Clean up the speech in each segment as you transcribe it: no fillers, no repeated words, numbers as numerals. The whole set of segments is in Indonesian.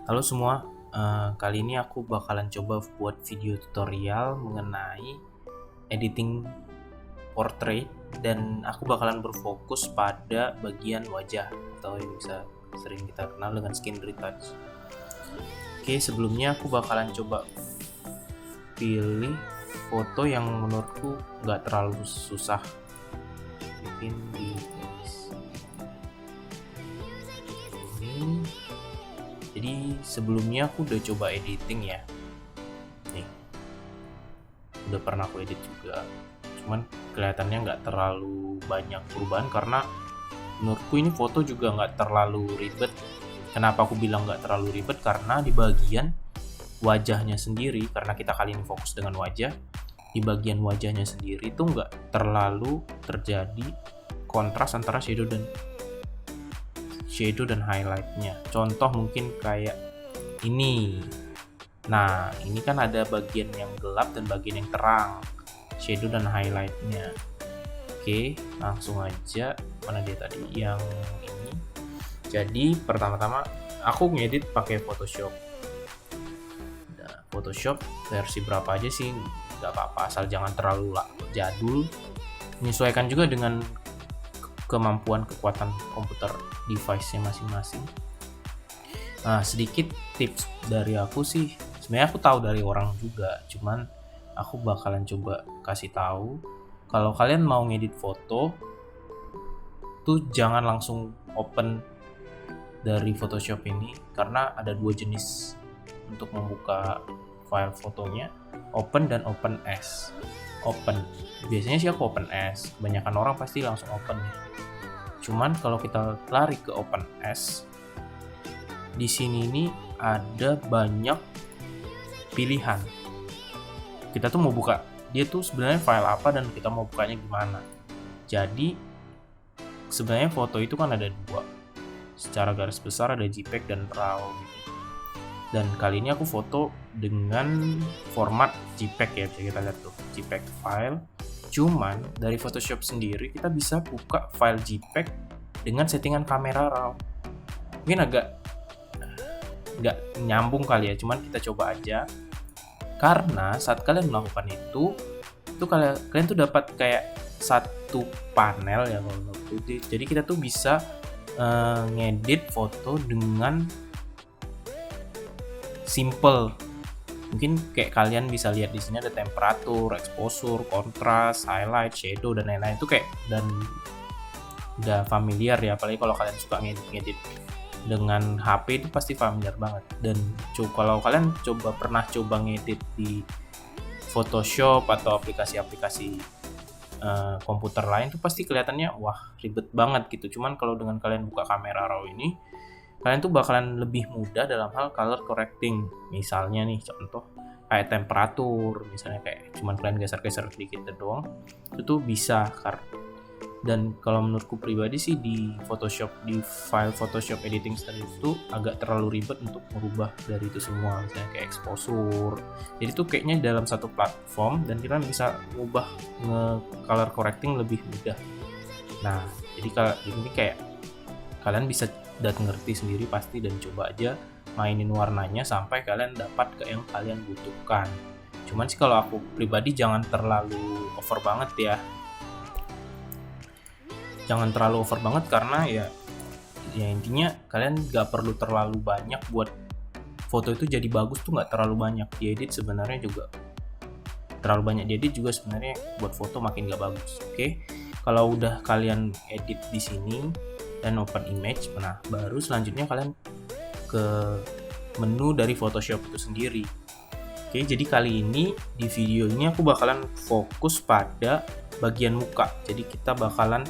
Halo semua, kali ini aku bakalan coba buat video tutorial mengenai editing portrait dan aku bakalan berfokus pada bagian wajah atau yang bisa sering kita kenal dengan skin retouch. Oke, sebelumnya aku bakalan coba pilih foto yang menurutku nggak terlalu susah bikin di ini. Jadi sebelumnya aku udah coba editing ya. Nih, udah pernah aku edit juga. Cuman kelihatannya nggak terlalu banyak perubahan karena menurutku ini foto juga nggak terlalu ribet. Kenapa aku bilang nggak terlalu ribet? Karena di bagian wajahnya sendiri, karena kita kali ini fokus dengan wajah, di bagian wajahnya sendiri itu nggak terlalu terjadi kontras antara shadow dan highlightnya. Contoh mungkin kayak ini. Nah, ini kan ada bagian yang gelap dan bagian yang terang, shadow dan highlightnya. Oke, langsung aja. Mana dia tadi? Yang ini. Jadi pertama-tama aku ngedit pakai Photoshop. Nah, Photoshop versi berapa aja sih? Nggak apa-apa, asal jangan terlalu jadul. Menyesuaikan juga dengan kemampuan kekuatan komputer device-nya masing-masing. Nah, sedikit tips dari aku sih, sebenarnya aku tahu dari orang juga, cuman aku bakalan coba kasih tahu kalau kalian mau ngedit foto tuh jangan langsung open dari Photoshop ini karena ada dua jenis untuk membuka file fotonya, open dan open as. Open, biasanya sih aku open as, kebanyakan orang pasti langsung open ya. Cuman kalau kita lari ke open as, di sini ini ada banyak pilihan. Kita tuh mau buka, dia tuh sebenarnya file apa dan kita mau bukanya gimana. Jadi sebenarnya foto itu kan ada dua. Secara garis besar ada JPEG dan RAW gitu. Dan kali ini aku foto dengan format JPEG ya, bisa kita lihat tuh, JPEG file. Cuman dari Photoshop sendiri kita bisa buka file JPEG dengan settingan kamera RAW. Mungkin agak nggak nyambung kali ya, cuman kita coba aja. Karena saat kalian melakukan itu kalian tuh dapat kayak satu panel ya kalau menurutku. Jadi kita tuh bisa ngedit foto dengan simple. Mungkin kayak kalian bisa lihat di sini ada temperatur, exposure, kontras, highlight, shadow dan lain-lain itu kayak dan udah familiar ya, apalagi kalau kalian suka ngedit dengan HP itu pasti familiar banget. Dan kalau kalian pernah coba ngedit di Photoshop atau aplikasi-aplikasi komputer lain tuh pasti kelihatannya wah ribet banget gitu. Cuman kalau dengan kalian buka kamera RAW ini, kalian tuh bakalan lebih mudah dalam hal color correcting. Misalnya nih contoh kayak temperatur, misalnya kayak cuman kalian geser-geser sedikit doang, itu tuh bisa. Dan kalau menurutku pribadi sih di file Photoshop editing style itu agak terlalu ribet untuk merubah dari itu semua, misalnya kayak exposure. Jadi tuh kayaknya dalam satu platform dan kita bisa ubah color correcting lebih mudah. Nah, jadi kalau ini kayak kalian bisa dan ngerti sendiri pasti dan coba aja mainin warnanya sampai kalian dapat ke yang kalian butuhkan. Cuman sih kalau aku pribadi jangan terlalu over banget ya. Jangan terlalu over banget karena ya intinya kalian gak perlu terlalu banyak buat foto itu jadi bagus tuh, nggak terlalu banyak diedit sebenarnya juga. Terlalu banyak diedit juga sebenarnya buat foto makin gak bagus. Oke, kalau udah kalian edit di sini dan open image, nah baru selanjutnya kalian ke menu dari Photoshop itu sendiri. Oke, jadi kali ini di video ini aku bakalan fokus pada bagian muka. Jadi kita bakalan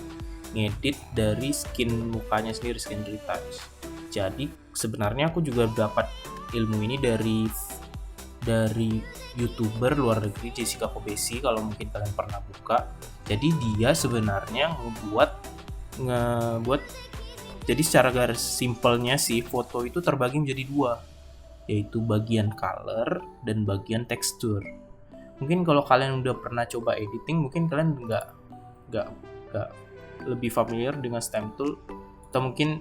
ngedit dari skin mukanya sendiri, skin retouch. Jadi sebenarnya aku juga dapat ilmu ini dari YouTuber luar negeri, Jessica Kobesi, kalau mungkin kalian pernah buka. Jadi dia sebenarnya ngebuat jadi secara garis simpelnya sih foto itu terbagi menjadi dua, yaitu bagian color dan bagian tekstur. Mungkin kalau kalian udah pernah coba editing, mungkin kalian nggak lebih familiar dengan stamp tool atau mungkin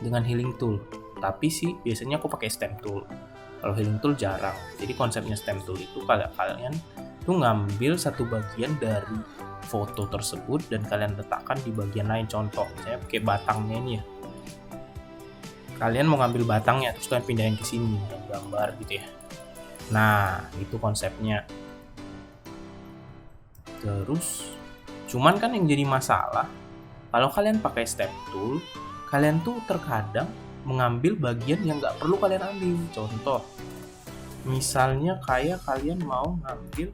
dengan healing tool. tapi sih biasanya aku pakai stamp tool. Kalau healing tool jarang. Jadi konsepnya stamp tool itu kalian tuh ngambil satu bagian dari foto tersebut dan kalian letakkan di bagian lain. Contoh misalnya pakai batangnya ini ya, kalian mau ngambil batangnya terus kalian pindahin ke sini gambar gitu ya. Nah itu konsepnya. Terus cuman kan yang jadi masalah kalau kalian pakai step tool, kalian tuh terkadang mengambil bagian yang nggak perlu kalian ambil. Contoh misalnya kayak kalian mau ngambil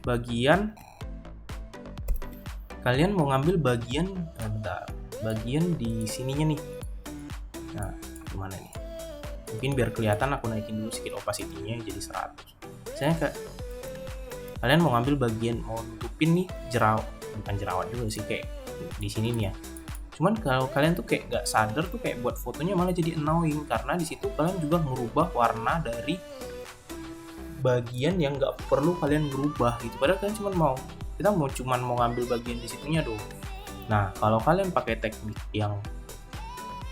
bagian bagian di sininya nih. Nah gimana nih, mungkin biar kelihatan aku naikin dulu sedikit opacity-nya jadi 100. Saya kalian mau ngambil bagian, mau nutupin nih bukan jerawat juga sih, kayak di sini nih ya. Cuman kalau kalian tuh kayak nggak sadar tuh kayak buat fotonya malah jadi annoying, karena di situ kalian juga merubah warna dari bagian yang nggak perlu kalian berubah gitu. Padahal kalian cuma mau ngambil bagian di situnya doh. Nah kalau kalian pakai teknik yang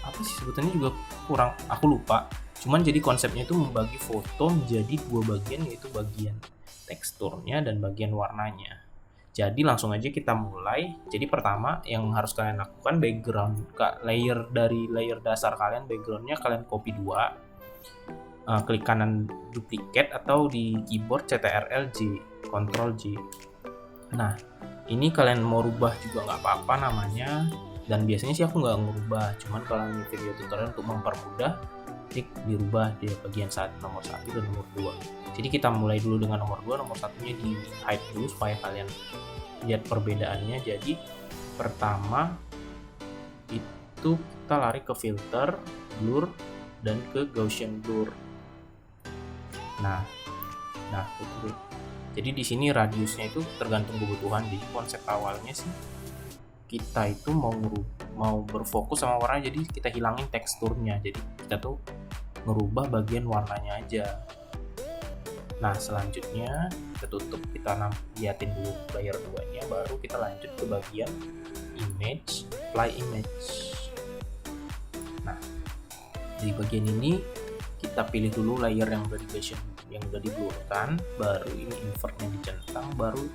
apa sih sebutannya juga kurang, aku lupa. Cuman jadi konsepnya itu membagi foto menjadi 2 bagian, yaitu bagian teksturnya dan bagian warnanya. Jadi langsung aja kita mulai. Jadi pertama yang harus kalian lakukan background, dari layer dasar kalian, backgroundnya kalian copy 2. Klik kanan duplicate atau di keyboard CTRL-J, Ctrl J. Nah ini kalian mau rubah juga nggak apa-apa namanya, dan biasanya sih aku nggak ngerubah, cuman kalau ini video tutorial untuk mempermudah, klik dirubah di bagian nomor 1 dan nomor 2. Jadi kita mulai dulu dengan nomor 2, nomor 1-nya di hide dulu supaya kalian lihat perbedaannya. Jadi pertama itu kita lari ke filter, blur, dan ke Gaussian blur. Nah itu. Jadi di sini radiusnya itu tergantung kebutuhan. Jadi konsep awalnya sih kita itu mau berfokus sama warna, jadi kita hilangin teksturnya. Jadi kita tuh ngerubah bagian warnanya aja. Nah selanjutnya kita tutup, kita liatin dulu layer 2-nya, baru kita lanjut ke bagian image, apply image. Nah di bagian ini kita pilih dulu layer yang udah diblurkan, baru ini invertnya dicentang, baru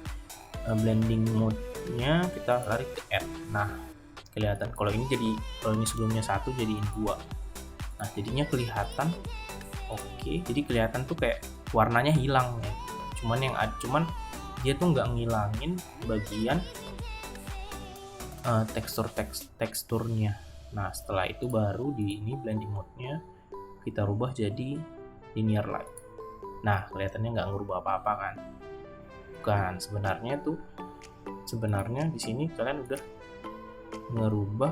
blending mode-nya kita lari ke add. Nah kelihatan kalau ini sebelumnya 1 jadiin 2. Nah jadinya kelihatan oke. Jadi kelihatan tuh kayak warnanya hilang ya. Cuman dia tuh nggak ngilangin bagian teksturnya. Nah setelah itu baru di ini blending mode-nya kita rubah jadi linear light. Nah kelihatannya nggak ngerubah apa-apa kan? Bukan, sebenarnya di sini kalian udah ngerubah.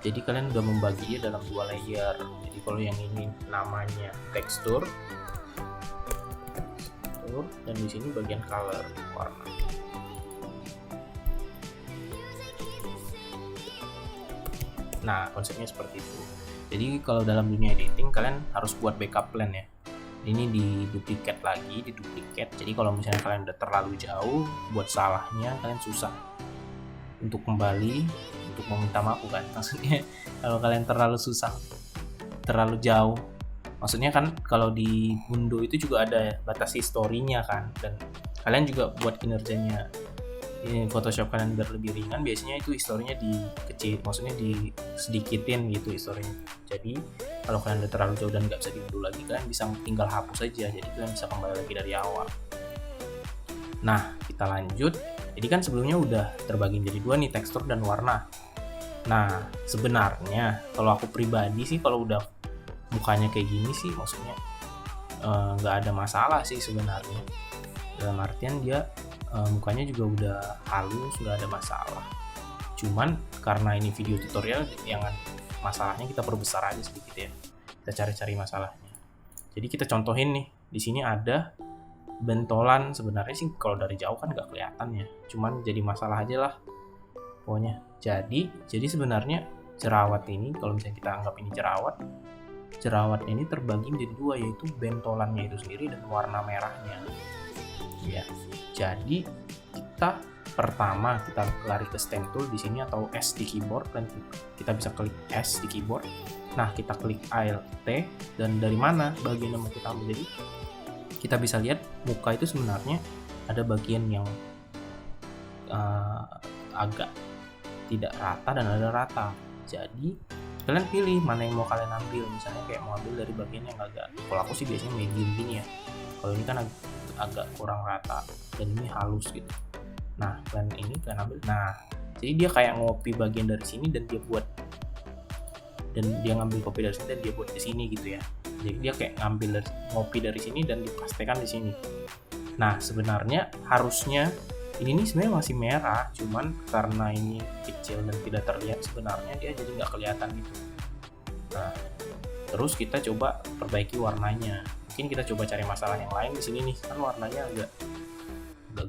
Jadi kalian udah membaginya dalam 2 layer. Jadi kalau yang ini namanya tekstur, dan di sini bagian color, warna. Nah konsepnya seperti itu. Jadi kalau dalam dunia editing kalian harus buat backup plan ya. Ini di duplicate. Jadi kalau misalnya kalian udah terlalu jauh, buat salahnya kalian susah untuk kembali, untuk meminta maaf kan. Maksudnya kalau kalian terlalu jauh, maksudnya kan kalau di Bundo itu juga ada batas historinya kan, dan kalian juga buat kinerjanya ini Photoshop kalian biar lebih ringan, biasanya itu historinya maksudnya disedikitin gitu historinya. Jadi kalau kalian udah terlalu jauh dan nggak bisa diunduh lagi, kalian bisa tinggal hapus aja, jadi kalian bisa kembali lagi dari awal. Nah kita lanjut. Jadi kan sebelumnya udah terbagi menjadi 2 nih, tekstur dan warna. Nah sebenarnya kalau aku pribadi sih, kalau udah mukanya kayak gini sih maksudnya nggak ada masalah sih sebenarnya, dalam artian dia mukanya juga udah halus, nggak ada masalah. Cuman karena ini video tutorial, yang masalahnya kita perbesar aja sedikit ya, kita cari-cari masalahnya. Jadi kita contohin nih, di sini ada bentolan. Sebenarnya sih kalau dari jauh kan nggak kelihatan ya, cuman jadi masalah aja lah pokoknya. Jadi sebenarnya jerawat ini, kalau misalnya kita anggap ini jerawat ini terbagi menjadi 2, yaitu bentolannya itu sendiri dan warna merahnya ya. Jadi kita pertama kita lari ke stem tool di sini atau S di keyboard, dan kita bisa klik S di keyboard. Nah, kita klik Alt, dan dari mana bagian yang mau kita ambil. Jadi kita bisa lihat muka itu sebenarnya ada bagian yang agak tidak rata dan ada rata. Jadi kalian pilih mana yang mau kalian ambil. Misalnya kayak mau ambil dari bagian yang agak, kalau aku sih biasanya medium gini ya. Kalau ini kan agak kurang rata dan ini halus gitu. Nah, kalian ambil. Nah, jadi dia kayak ngopi bagian dari sini dan dia ngambil kopi dari sini dan dia buat di sini gitu ya. Jadi dia kayak ngopi dari sini dan dipastekan di sini. Nah, sebenarnya harusnya ini nih sebenarnya masih merah, cuman karena ini kecil dan tidak terlihat, sebenarnya dia jadi nggak kelihatan gitu. Nah, terus kita coba perbaiki warnanya. Mungkin kita coba cari masalah yang lain di sini nih, kan warnanya agak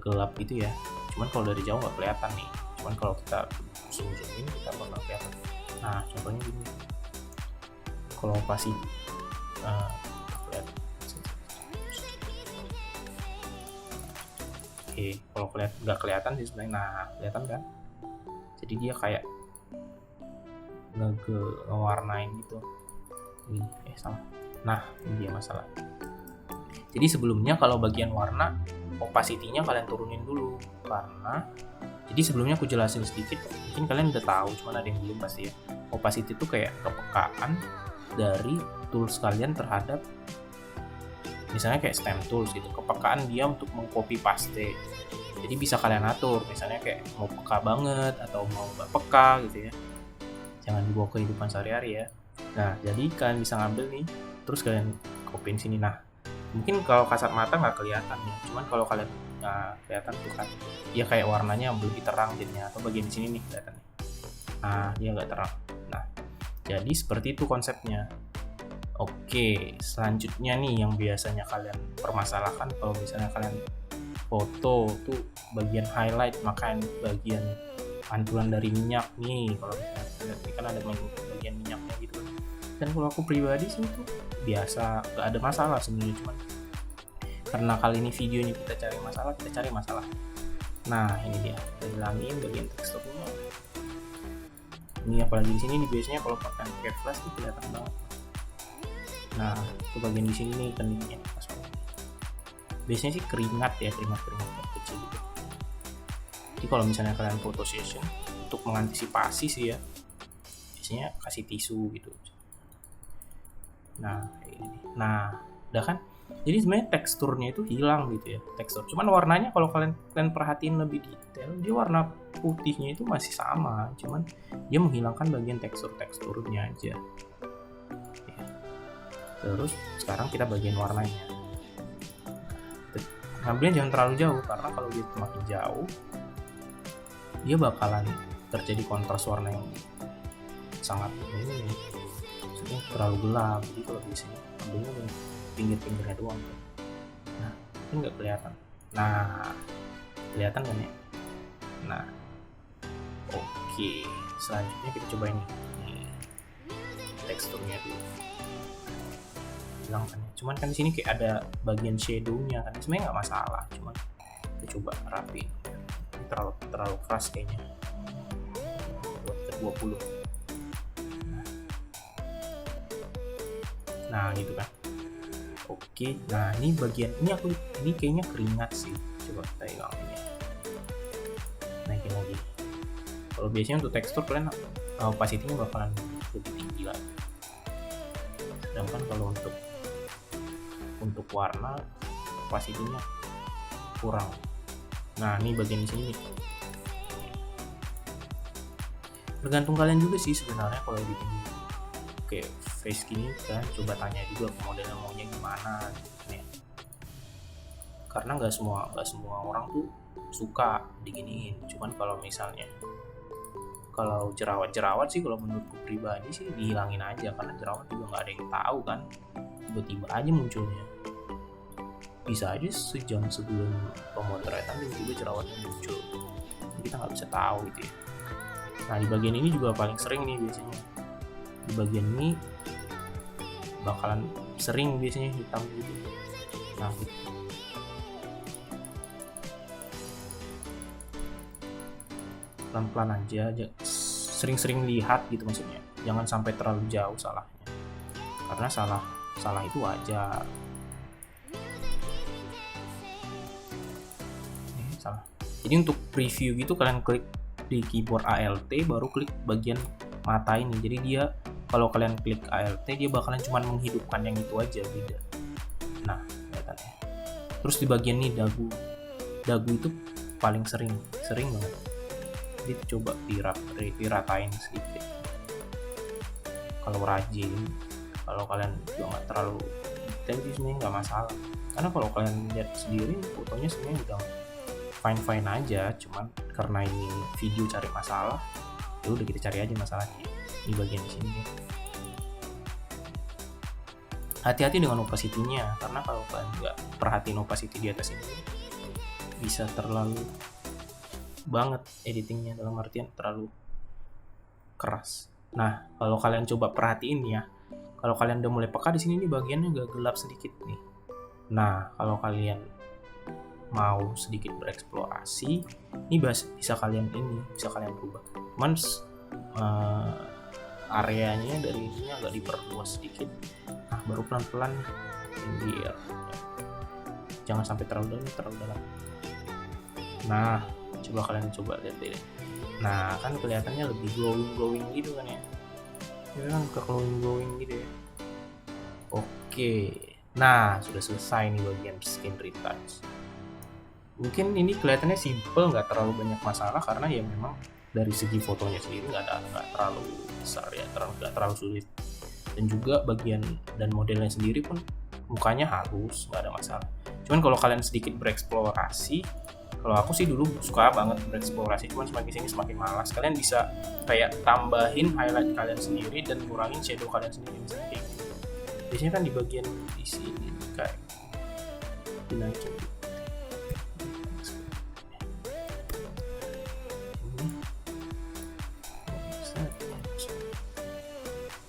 gelap gitu ya. Cuman kalau dari jauh nggak kelihatan nih. Cuman kalau kita zoom ini kita bakal kelihatan. Nah, contohnya gini. Kalau pasti Oke, kalau nggak kelihatan sih sebenarnya. Nah, kelihatan kan? Jadi dia kayak ngewarnain gitu. Ini salah. Nah, ini dia masalah. Jadi sebelumnya kalau bagian warna, opacity-nya kalian turunin dulu, karena jadi sebelumnya aku jelasin sedikit, mungkin kalian udah tahu, cuman ada yang belum pasti ya. Opacity itu kayak kepekaan dari tools kalian terhadap, misalnya kayak stem tools gitu, kepekaan dia untuk mengcopy paste. Jadi bisa kalian atur, misalnya kayak mau peka banget atau mau nggak peka gitu ya. Jangan dibawa ke kehidupan sehari-hari ya. Nah, jadi kalian bisa ngambil nih, terus kalian copyin sini. Nah, mungkin kalau kasat mata nggak kelihatan ya, cuman kalau kalian kelihatan tuh kan, dia kayak warnanya lebih terang jadinya, atau bagian di sini nih kelihatan. Nah, dia nggak terang. Nah, jadi seperti itu konsepnya. Oke, selanjutnya nih yang biasanya kalian permasalahkan kalau misalnya kalian foto tuh bagian highlight, makanya bagian pantulan dari minyak nih. Kalau misalnya ini kan ada bagian minyaknya gitu. Dan kalau aku pribadi sih itu biasa, nggak ada masalah sebenarnya, cuman karena kali ini videonya kita cari masalah. Nah, ini dia, kita hilangin bagian teksturnya. Ini apalagi di sini nih, biasanya kalau pakai flash itu kelihatan banget. Nah, itu bagian di sini nih keningnya. Biasanya sih keringat kecil gitu. Jadi kalau misalnya kalian foto session, untuk mengantisipasi sih ya, biasanya kasih tisu gitu. Nah, ini. Nah, udah kan? Jadi sebenarnya teksturnya itu hilang gitu ya, tekstur. Cuman warnanya kalau kalian perhatiin lebih detail, dia warna putihnya itu masih sama, cuman dia menghilangkan bagian teksturnya aja. Ya. Terus sekarang kita bagian warnanya. Ngambilnya jangan terlalu jauh, karena kalau dia semakin jauh, dia bakalan terjadi kontras warna yang sangat ini, maksudnya terlalu gelap. Jadi kalau biasanya ambilnya pinggir-pinggirnya doang. Nah, ini nggak kelihatan. Nah, kelihatan kan ya? Nah, oke. Selanjutnya kita coba ini. Teksturnya dulu. Hilang kan ya? Cuman kan di sini kayak ada bagian shadow-nya kan. Sebenarnya nggak masalah, cuman kita coba rapiin. Ini terlalu keras kayaknya. Buat ke 20. Nah, gitu kan. Oke, nah ini bagian ini kayaknya keringat sih. Coba kita hilangin ya. Naikin lagi. Kalau biasanya untuk tekstur kalian opacity-nya bakalan lebih tinggi lah. Sedangkan kalau untuk warna opacity-nya kurang. Nah, ini bagian di sini nih. Tergantung kalian juga sih sebenarnya kalau editing kayak face gini, kan coba tanya juga ke modelnya maunya gimana gitu ya. Karena nggak semua orang tuh suka diginiin. Cuman kalau misalnya kalau jerawat sih, kalau menurutku pribadi sih dihilangin aja, karena jerawat juga nggak ada yang tahu kan, tiba-tiba aja munculnya. Bisa aja sejam sebelum pemotretan tiba-tiba jerawatnya muncul, kita nggak bisa tahu gitu ya. Nah, di bagian ini juga paling sering nih biasanya, di bagian ini bakalan sering biasanya hitam gitu. Nah, gitu. pelan-pelan aja, sering-sering lihat gitu maksudnya, jangan sampai terlalu jauh salahnya, karena salah itu wajar. Salah. Jadi untuk preview gitu kalian klik di keyboard Alt baru klik bagian mata ini. Jadi dia kalau kalian klik Alt dia bakalan cuma menghidupkan yang itu aja, beda. Nah, kelihatan ya. Terus di bagian ini dagu itu paling sering banget. Jadi coba diratain sedikit. Kalau rajin, kalau kalian juga nggak terlalu detail sih sebenarnya nggak masalah. Karena kalau kalian lihat sendiri fotonya sebenarnya udah fine aja, cuman karena ini video cari masalah, ya udah kita cari aja masalahnya di bagian sini. Hati-hati dengan opacity-nya, karena kalau kalian nggak perhatiin opacity di atas ini bisa terlalu banget editingnya, dalam artian terlalu keras. Nah, kalau kalian coba perhatiin ya, kalau kalian udah mulai peka di sini nih bagiannya agak gelap sedikit nih. Nah, kalau kalian mau sedikit bereksplorasi, ini bisa kalian rubah. Cuman areanya dari ini agak diperluas sedikit. Nah, baru pelan-pelan biar jangan sampai terlalu dalam. Nah, kalian coba lihat deh. Nah, kan kelihatannya lebih glowing gitu kan ya. Ya kan glowing gitu ya. Oke. Nah, sudah selesai nih bagian skin retouch. Mungkin ini kelihatannya simple, nggak terlalu banyak masalah karena ya memang dari segi fotonya sendiri nggak terlalu besar ya, nggak terlalu sulit. Dan juga bagian dan modelnya sendiri pun mukanya halus, nggak ada masalah. Cuman kalau kalian sedikit bereksplorasi, kalau aku sih dulu suka banget bereksplorasi, cuman semakin sini semakin malas. Kalian bisa kayak tambahin highlight kalian sendiri dan kurangin shadow kalian sendiri, misalnya kayak gitu. Biasanya kan di bagian di sini kayak dinaikin gitu.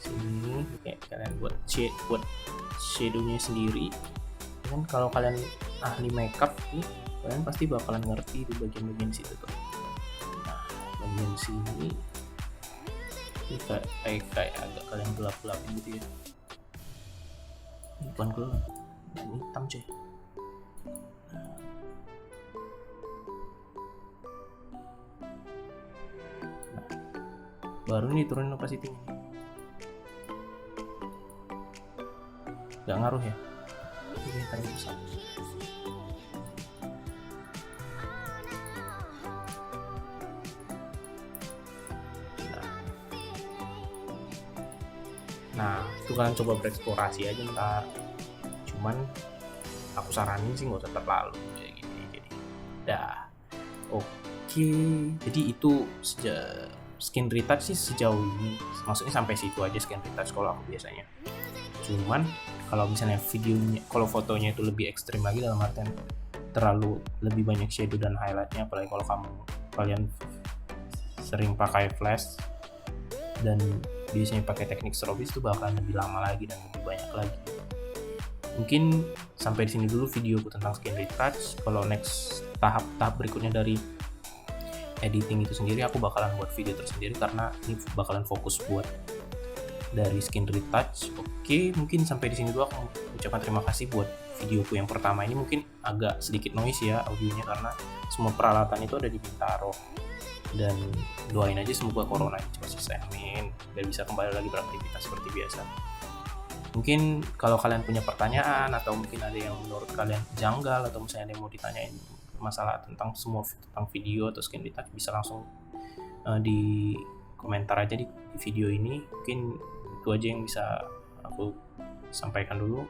Sini kayak kalian buat shadownya sendiri. Dan kalau kalian ahli makeup nih, kalian pasti bakalan ngerti di bagian situ tuh. Nah, bagian sini ini kayak agak kalian gelap gitu ya. Ini bukan gelap, ini hitam coy. Nah, baru nih turunin opacity-nya. Gak ngaruh ya. Ini terlalu besar. Nah, itu kalian coba bereksplorasi aja ntar. Cuman aku saranin sih nggak usah terlalu kayak gini. Jadi, oke. Jadi itu skin retouch sih sejauh ini. Maksudnya sampai situ aja skin retouch kalau aku biasanya. Cuman kalau misalnya kalau fotonya itu lebih ekstrim lagi, dalam artian terlalu lebih banyak shadow dan highlightnya, apalagi kalau kalian sering pakai flash dan biasanya pakai teknik strobis, itu bakalan lebih lama lagi dan lebih banyak lagi. Mungkin sampai di sini dulu videoku tentang skin retouch. Kalau next tahap berikutnya dari editing itu sendiri, aku bakalan buat video tersendiri karena ini bakalan fokus buat dari skin retouch. Oke, mungkin sampai di sini dulu. Aku ucapkan terima kasih buat videoku yang pertama ini. Mungkin agak sedikit noise ya audionya karena semua peralatan itu ada di Bintaro. Dan doain aja semoga corona cepat selesai, amin, dan bisa kembali lagi beraktivitas seperti biasa. Mungkin kalau kalian punya pertanyaan atau mungkin ada yang menurut kalian janggal atau misalnya ada yang mau ditanyain masalah tentang video atau skin retouch, bisa langsung di komentar aja di video ini. Mungkin itu aja yang bisa aku sampaikan dulu.